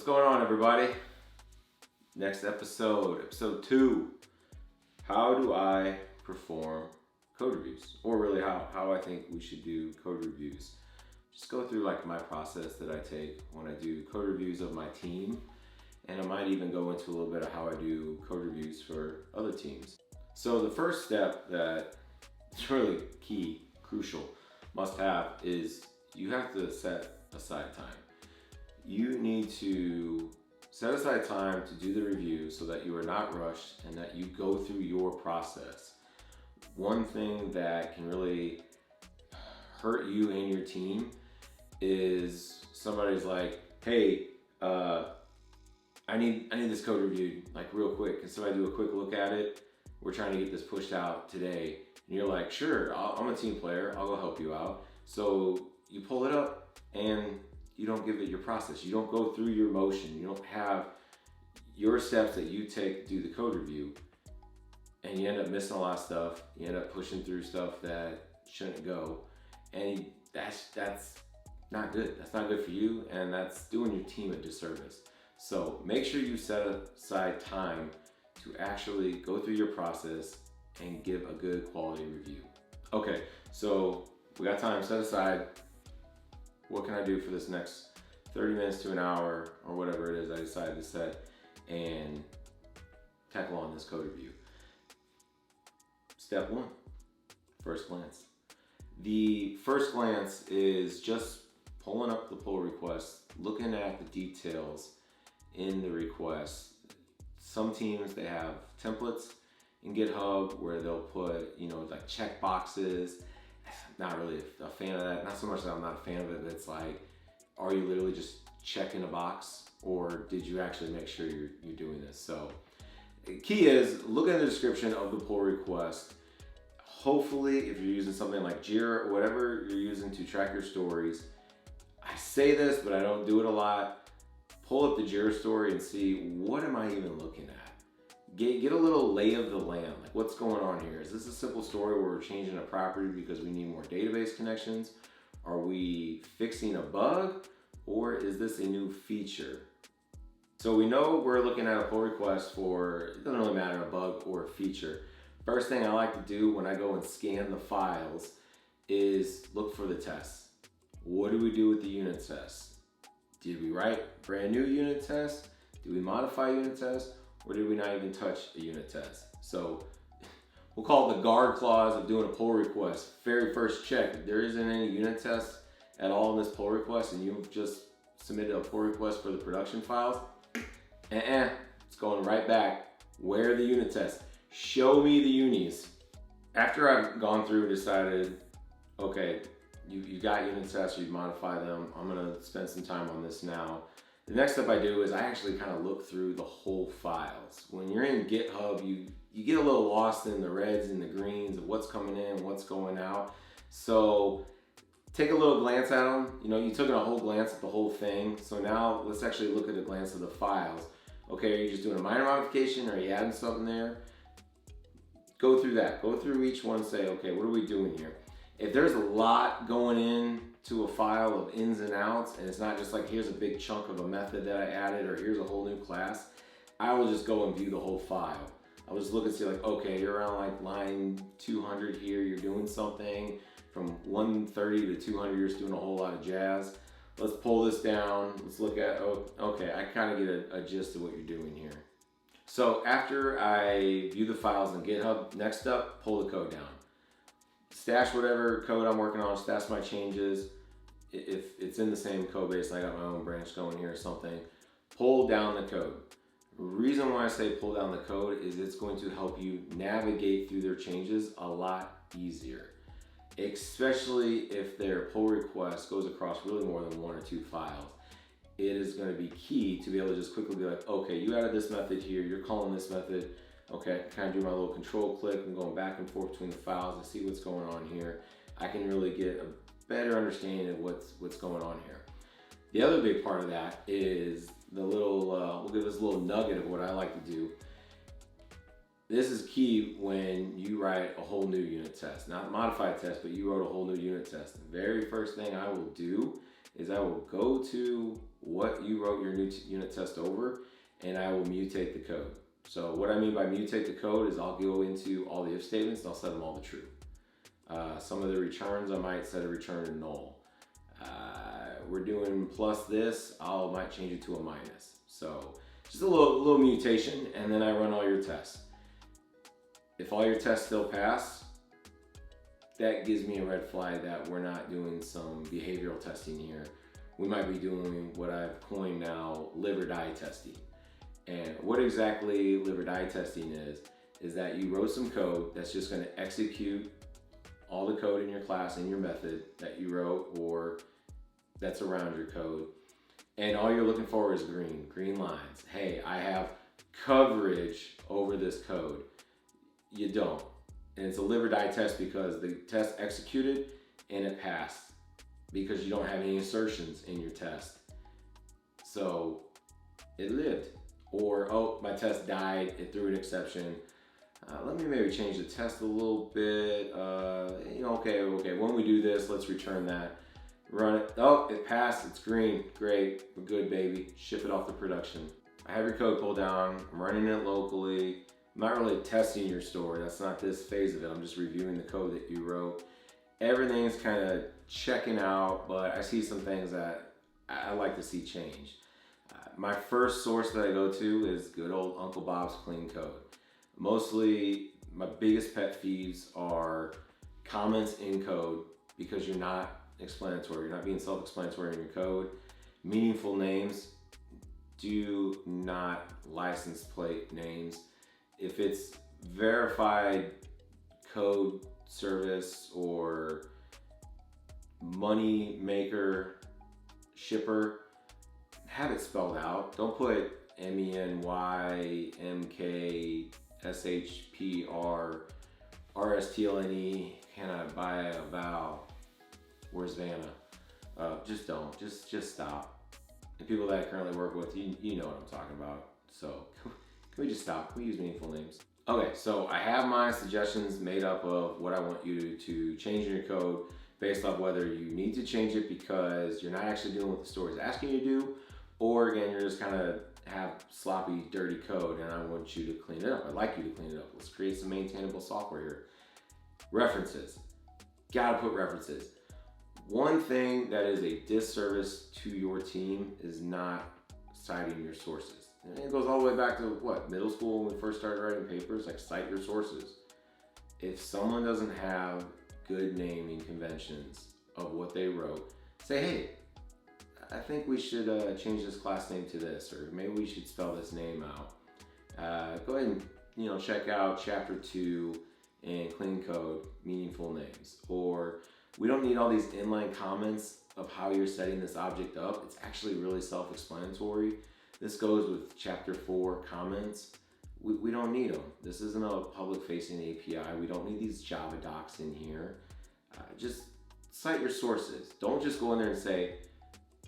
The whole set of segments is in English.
going on, everybody? Next episode 2. How do I perform code reviews? Or really how I think we should do code reviews. Just go through like my process that I take when I do code reviews of my team. And I might even go into a little bit of how I do code reviews for other teams. So the first step that is really key, crucial, must have is you have to set aside time. You need to set aside time to do the review so that you are not rushed and that you go through your process. One thing that can really hurt you and your team is somebody's like, hey, I need this code reviewed like real quick. Can somebody do a quick look at it? We're trying to get this pushed out today. And you're like, sure, I'm a team player. I'll go help you out. So you pull it up and you don't give it your process. You don't go through your motion. You don't have your steps that you take to do the code review. And you end up missing a lot of stuff. You end up pushing through stuff that shouldn't go. And that's not good. That's not good for you. And that's doing your team a disservice. So make sure you set aside time to actually go through your process and give a good quality review. Okay, so we got time set aside. What can I do for this next 30 minutes to an hour or whatever it is I decided to set and tackle on this code review? Step 1, first glance. The first glance is just pulling up the pull request, looking at the details in the request. Some teams, they have templates in Github where they'll put, like check boxes. Not really a fan of that. Not so much that I'm not a fan of it, but it's like, are you literally just checking a box or did you actually make sure you're doing this? So the key is look at the description of the pull request. Hopefully, if you're using something like Jira or whatever you're using to track your stories, I say this, but I don't do it a lot. Pull up the Jira story and see, what am I even looking at? Get a little lay of the land, like what's going on here? Is this a simple story where we're changing a property because we need more database connections? Are we fixing a bug? Or is this a new feature? So we know we're looking at a pull request for, it doesn't really matter, a bug or a feature. First thing I like to do when I go and scan the files is look for the tests. What do we do with the unit tests? Did we write brand new unit tests? Did we modify unit tests? Or did we not even touch a unit test? So we'll call it the guard clause of doing a pull request. Very first check, if there isn't any unit tests at all in this pull request and you've just submitted a pull request for the production files, it's going right back. Where are the unit tests? Show me the unis. After I've gone through and decided, okay, you got unit tests, you modify them, I'm gonna spend some time on this now. The next step I do is I actually kind of look through the whole files. When you're in GitHub, you get a little lost in the reds and the greens of what's coming in, what's going out. So take a little glance at them. You took a whole glance at the whole thing. So now let's actually look at a glance of the files. Okay, are you just doing a minor modification? Are you adding something there? Go through that. Go through each one and say, okay, what are we doing here? If there's a lot going in to a file of ins and outs, and it's not just like, here's a big chunk of a method that I added, or here's a whole new class, I will just go and view the whole file. I'll just look and see like, okay, you're around like line 200 here, you're doing something. From 130 to 200, you're just doing a whole lot of jazz. Let's pull this down. Let's look at, okay, I kind of get a gist of what you're doing here. So after I view the files in GitHub, next up, pull the code down. Stash whatever code I'm working on, stash my changes. If it's in the same code base, I got my own branch going here or something, pull down the code. The reason why I say pull down the code is it's going to help you navigate through their changes a lot easier, especially if their pull request goes across really more than 1 or 2 files. It is going to be key to be able to just quickly be like, okay, you added this method here, you're calling this method. Okay, kind of do my little control click and going back and forth between the files and see what's going on here. I can really get a better understanding of what's going on here. The other big part of that is the little, we'll give this little nugget of what I like to do. This is key when you write a whole new unit test, not a modified test, but you wrote a whole new unit test. The very first thing I will do is I will go to what you wrote your new unit test over, and I will mutate the code. So what I mean by mutate the code is I'll go into all the if statements and I'll set them all to true. Some of the returns, I might set a return to null. We're doing plus this, I might change it to a minus. So just a little mutation, and then I run all your tests. If all your tests still pass, that gives me a red flag that we're not doing some behavioral testing here. We might be doing what I've coined now, live or die testing. And what exactly live or die testing is that you wrote some code that's just going to execute all the code in your class and your method that you wrote or that's around your code. And all you're looking for is green lines. Hey, I have coverage over this code. You don't. And it's a live or die test because the test executed and it passed because you don't have any assertions in your test. So it lived. Or, oh, my test died, it threw an exception. Let me maybe change the test a little bit. Okay, when we do this, let's return that. Run it, oh, it passed, it's green, great, we're good, baby. Ship it off to production. I have your code pulled down, I'm running it locally. I'm not really testing your store, that's not this phase of it. I'm just reviewing the code that you wrote. Everything's kind of checking out, but I see some things that I like to see change. My first source that I go to is good old Uncle Bob's clean code. Mostly, my biggest pet peeves are comments in code because you're not explanatory, you're not being self-explanatory in your code. Meaningful names, do not license plate names. If it's verified code service or money maker shipper, have it spelled out. Don't put MENYMKSHPR RSTLNE. Can I buy a vowel? Where's Vanna? Just don't. Just stop. The people that I currently work with, you know what I'm talking about. So can we just stop? Can we use meaningful names? Okay, so I have my suggestions made up of what I want you to change in your code based off whether you need to change it because you're not actually doing what the store is asking you to do, or again, you're just kind of have sloppy, dirty code and I want you to clean it up. I'd like you to clean it up. Let's create some maintainable software here. References. Gotta put references. One thing that is a disservice to your team is not citing your sources. And it goes all the way back to what, middle school when we first started writing papers, like cite your sources. If someone doesn't have good naming conventions of what they wrote, say, hey, I think we should change this class name to this, or maybe we should spell this name out. Go ahead and check out chapter 2 in clean code, meaningful names. Or we don't need all these inline comments of how you're setting this object up. It's actually really self-explanatory. This goes with chapter 4 comments. We don't need them. This isn't a public-facing API. We don't need these Java docs in here. Just cite your sources. Don't just go in there and say,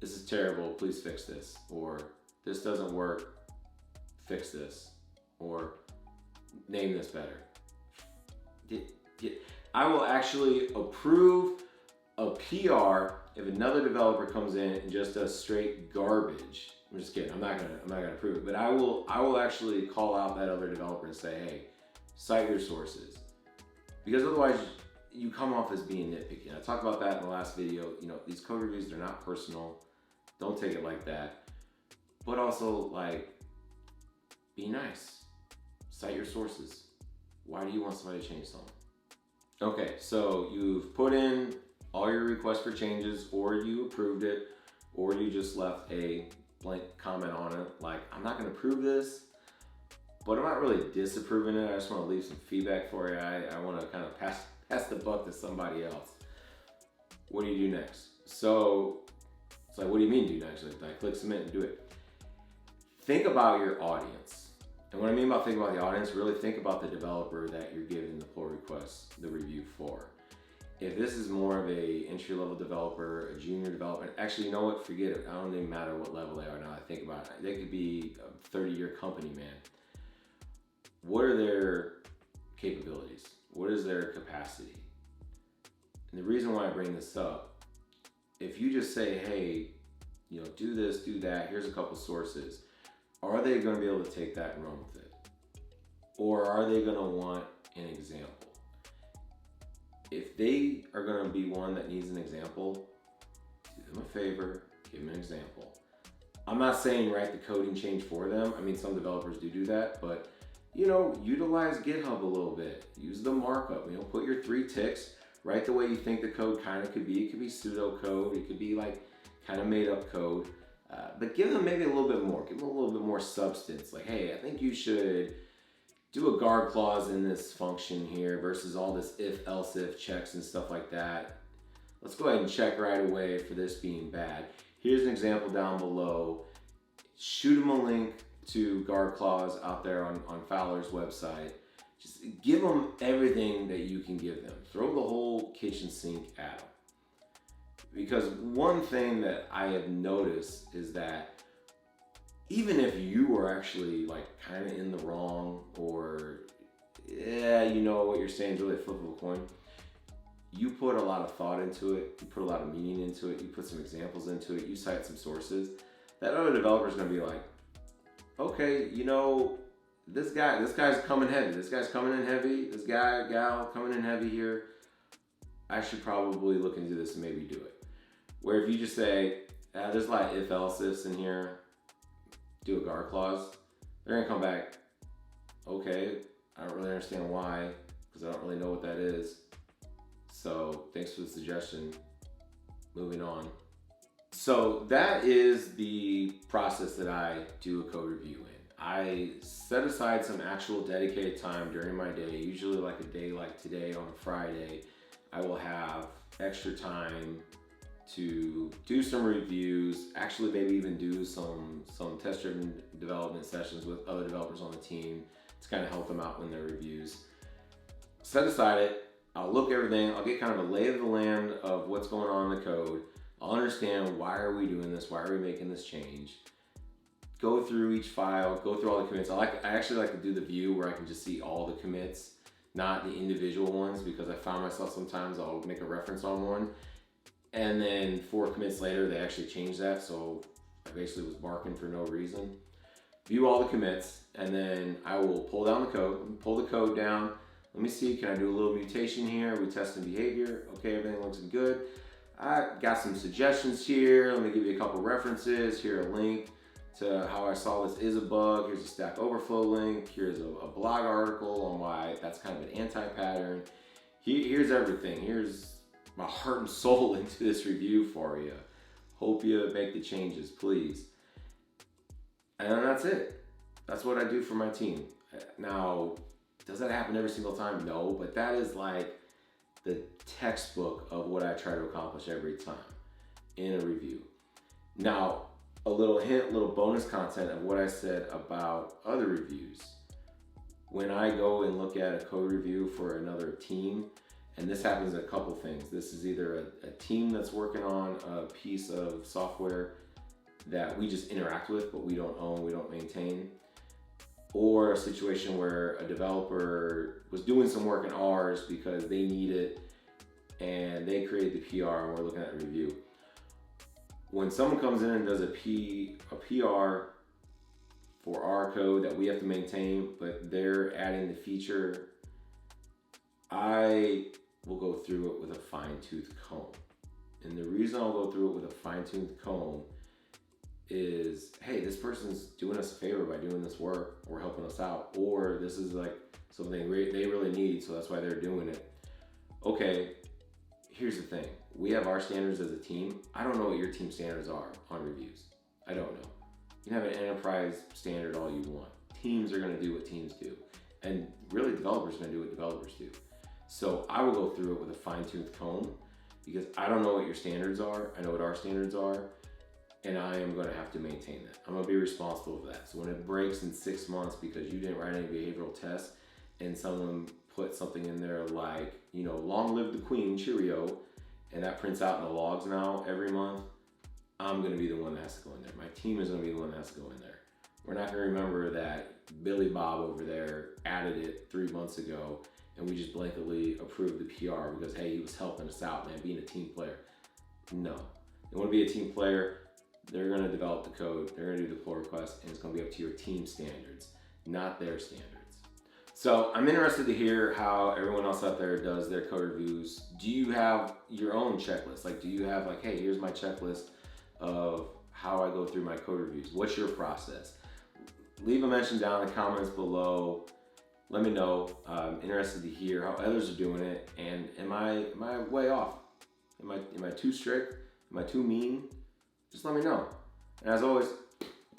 this is terrible, please fix this. Or this doesn't work, fix this. Or name this better. I will actually approve a PR if another developer comes in and just does straight garbage. I'm just kidding, I'm not gonna approve it, but I will actually call out that other developer and say, hey, cite your sources. Because otherwise you come off as being nitpicky. I talked about that in the last video. These code reviews, they're not personal. Don't take it like that. But also, be nice. Cite your sources. Why do you want somebody to change something? Okay, so you've put in all your requests for changes, or you approved it, or you just left a blank comment on it, like, I'm not gonna approve this, but I'm not really disapproving it. I just wanna leave some feedback for you. I wanna kind of pass the buck to somebody else. What do you do next? So it's like, what do you mean do next? Like click submit and do it. Think about your audience. And what I mean about think about the audience, really think about the developer that you're giving the pull request, the review for. If this is more of a entry-level developer, a junior developer, actually, you know what? Forget it. I don't even matter what level they are now. I think about it. They could be a 30-year company, man. What are their capabilities? What is their capacity? And the reason why I bring this up, if you just say, hey, do this, do that. Here's a couple sources. Are they going to be able to take that and run with it? Or are they going to want an example? If they are going to be one that needs an example, do them a favor, give them an example. I'm not saying write the coding change for them. I mean, some developers do that, but utilize GitHub a little bit. Use the markup. Put your 3 ticks. Write the way you think the code kind of could be. It could be pseudocode. It could be like kind of made up code. But give them maybe a little bit more. Give them a little bit more substance. Like, hey, I think you should do a guard clause in this function here versus all this if, else if checks and stuff like that. Let's go ahead and check right away for this being bad. Here's an example down below. Shoot them a link to guard clause out there on Fowler's website. Just give them everything that you can give them. Throw the whole kitchen sink at them. Because one thing that I have noticed is that even if you are actually like kind of in the wrong, or what you're saying is really a flip of a coin, you put a lot of thought into it, you put a lot of meaning into it, you put some examples into it, you cite some sources, that other developer is going to be like, okay, this guy's coming heavy, this guy's coming in heavy, this gal coming in heavy here, I should probably look into this and maybe do it. Where if you just say, there's a lot of if else ifs in here, do a guard clause, they're gonna come back, okay, I don't really understand why, because I don't really know what that is. So thanks for the suggestion. Moving on. So that is the process that I do a code review in. I set aside some actual dedicated time during my day, usually like a day like today on a Friday. I will have extra time to do some reviews, actually maybe even do some test-driven development sessions with other developers on the team to kind of help them out in their reviews. Set aside it, I'll look everything, I'll get kind of a lay of the land of what's going on in the code. I'll understand why are we doing this, why are we making this change. Go through each file, go through all the commits. I actually like to do the view where I can just see all the commits, not the individual ones, because I found myself sometimes I'll make a reference on one, and then 4 commits later they actually changed that, so I basically was barking for no reason. View all the commits, and then I will pull down the code, pull the code down. Let me see, can I do a little mutation here? Are we testing behavior? Okay, everything looks good. I got some suggestions here. Let me give you a couple references. Here, a link to how I saw this is a bug. Here's a Stack Overflow link. Here's a blog article on why that's kind of an anti-pattern. Here's everything. Here's my heart and soul into this review for you. Hope you make the changes, please. And that's it. That's what I do for my team. Now, does that happen every single time? No, but that is like the textbook of what I try to accomplish every time in a review. Now, a little hint, little bonus content of what I said about other reviews. When I go and look at a code review for another team, and this happens a couple things. This is either a team that's working on a piece of software that we just interact with, but we don't own, we don't maintain, or a situation where a developer was doing some work in ours because they need it and they created the PR and we're looking at a review. When someone comes in and does a PR for our code that we have to maintain, but they're adding the feature, I will go through it with a fine-tooth comb. And the reason I'll go through it with a fine-tooth comb is, hey, this person's doing us a favor by doing this work or helping us out, or this is like something they really need, so that's why they're doing it. Okay, here's the thing. We have our standards as a team. I don't know what your team standards are on reviews. I don't know. You can have an enterprise standard all you want. Teams are gonna do what teams do. And really, developers are gonna do what developers do. So I will go through it with a fine-tooth comb because I don't know what your standards are. I know what our standards are. And I am going to have to maintain that. I'm going to be responsible for that. So when it breaks in 6 months because you didn't write any behavioral tests and someone put something in there like, long live the queen, Cheerio, and that prints out in the logs now every month, I'm going to be the one that has to go in there. My team is going to be the one that has to go in there. We're not going to remember that Billy Bob over there added it 3 months ago and we just blanketly approved the PR because, hey, he was helping us out, man, being a team player. No. You want to be a team player, They're going to develop the code, they're going to do the pull request, and it's going to be up to your team standards, not their standards. So I'm interested to hear how everyone else out there does their code reviews. Do you have your own checklist? Like, do you have like, hey, here's my checklist of how I go through my code reviews? What's your process? Leave a mention down in the comments below. Let me know. I'm interested to hear how others are doing it. And am I way off? Am I too strict? Am I too mean? Just let me know. And as always,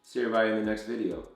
see everybody in the next video.